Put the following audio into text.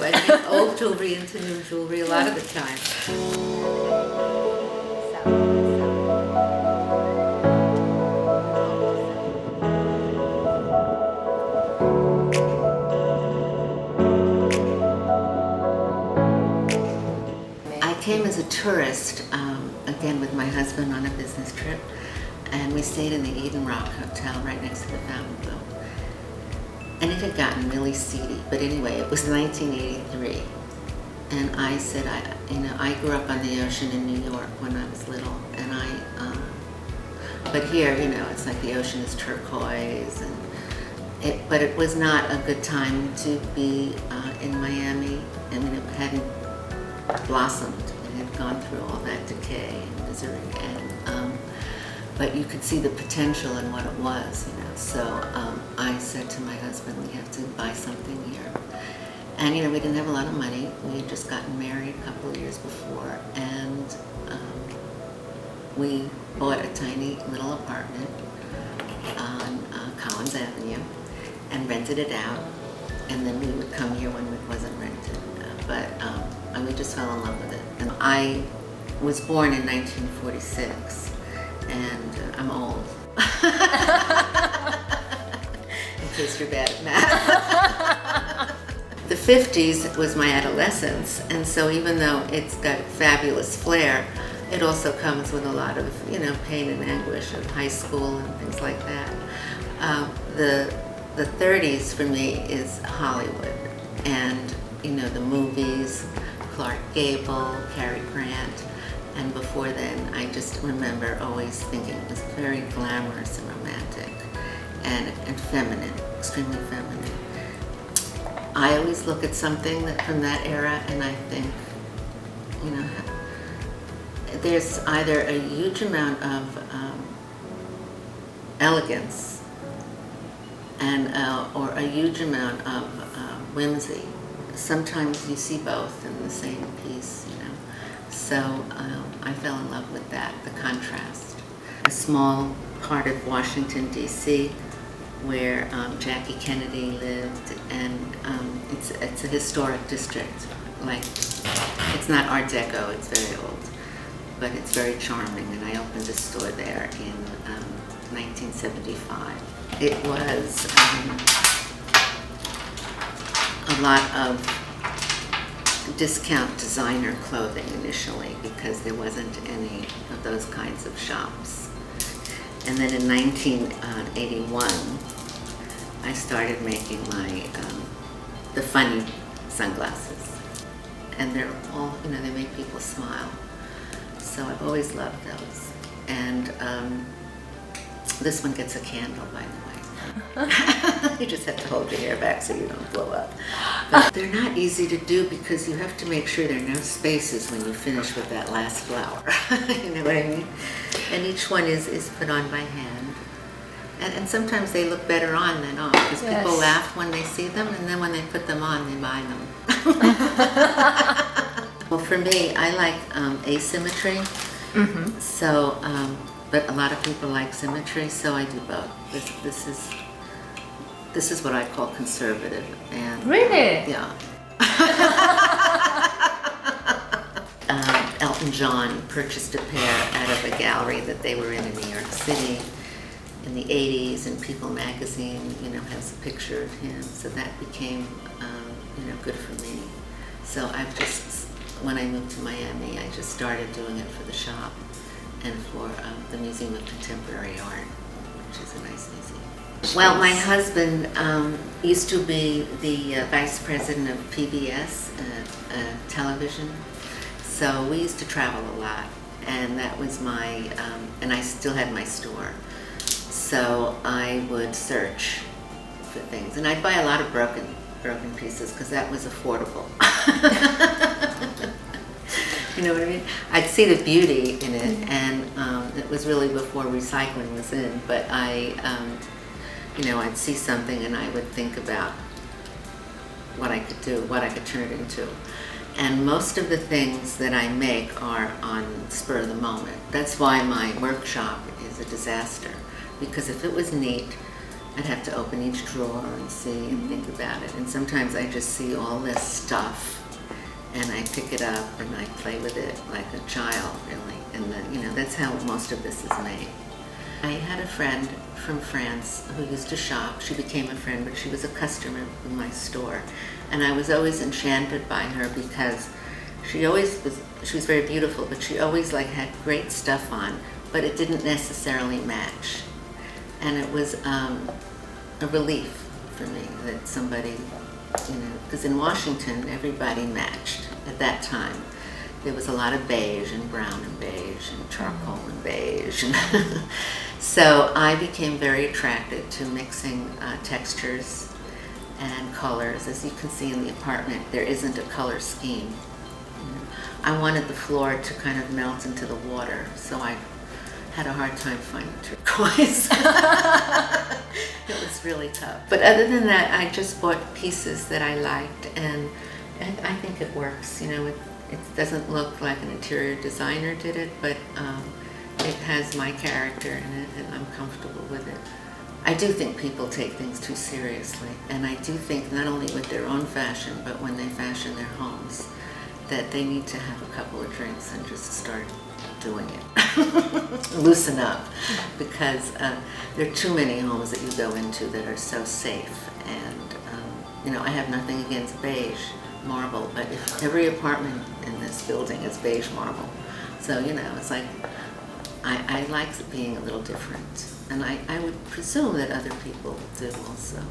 I make old jewelry into new jewelry a lot of the time. I came as a tourist, again with my husband on a business trip, and we stayed in the Eden Rock Hotel right next to the Fontainebleau. And it had gotten really seedy, but anyway, it was 1983. And I said, I grew up on the ocean in New York when I was little, and but here, it's like the ocean is turquoise, but it was not a good time to be in Miami. I mean, it hadn't blossomed. It had gone through all that decay and misery, but you could see the potential in what it was, So I said to my husband, we have to buy something here. And we didn't have a lot of money. We had just gotten married a couple of years before, and we bought a tiny little apartment on Collins Avenue and rented it out. And then we would come here when it wasn't rented. And we just fell in love with it. And I was born in 1946. And I'm old. In case you're bad at math. The 50s was my adolescence, and so even though it's got fabulous flair, it also comes with a lot of, pain and anguish of high school and things like that. The 30s for me is Hollywood, and the movies, Clark Gable, Cary Grant. And before then, I just remember always thinking it was very glamorous and romantic and feminine, extremely feminine. I always look at something from that era and I think, there's either a huge amount of elegance or a huge amount of whimsy. Sometimes you see both in the same piece, So I fell in love with that, the contrast. A small part of Washington, D.C., where Jackie Kennedy lived, and it's a historic district. Like, it's not Art Deco, it's very old, but it's very charming, and I opened a store there in 1975. It was a lot of discount designer clothing initially because there wasn't any of those kinds of shops. And then in 1981, I started making the funny sunglasses. And they're all, they make people smile. So I've always loved those. And this one gets a candle, by the way. You just have to hold your hair back so you don't blow up. But they're not easy to do because you have to make sure there are no spaces when you finish with that last flower. You know what I mean? And each one is put on by hand. And sometimes they look better on than off because people laugh when they see them, and then when they put them on, they buy them. Well, for me, I like asymmetry. Mm-hmm. So, but a lot of people like symmetry, so I do both. This is what I call conservative. And really? Yeah. Elton John purchased a pair out of a gallery that they were in New York City in the 80s, and People magazine, has a picture of him. So that became, good for me. So when I moved to Miami, I just started doing it for the shop and for the Museum of Contemporary Art, which is a nice museum. Well, my husband used to be the vice president of PBS television, so we used to travel a lot, and that was and I still had my store, so I would search for things, and I'd buy a lot of broken pieces because that was affordable. You know what I mean? I'd see the beauty in it, and it was really before recycling was in, but I'd see something and I would think about what I could do, what I could turn it into. And most of the things that I make are on spur of the moment. That's why my workshop is a disaster, because if it was neat I'd have to open each drawer and see and think about it. And sometimes I just see all this stuff and I pick it up and I play with it like a child, really. And then, you know, that's how most of this is made. I had a friend from France who used to shop. She became a friend, but she was a customer in my store. And I was always enchanted by her because she was very beautiful, but she always like had great stuff on, but it didn't necessarily match. And it was a relief for me that somebody, you know, because in Washington, everybody matched at that time. There was a lot of beige and brown and beige and charcoal and beige. So I became very attracted to mixing textures and colors. As you can see in the apartment, there isn't a color scheme. I wanted the floor to kind of melt into the water, so I had a hard time finding turquoise. It was really tough. But other than that, I just bought pieces that I liked, and I think it works. You know, it doesn't look like an interior designer did it, but it has my character in it, and I'm comfortable with it. I do think people take things too seriously, and I do think not only with their own fashion, but when they fashion their homes, that they need to have a couple of drinks and just start doing it. Loosen up, because there are too many homes that you go into that are so safe. And you know, I have nothing against beige marble, but if every apartment in this building is beige marble, so you know, it's like I like being a little different, and I would presume that other people do also.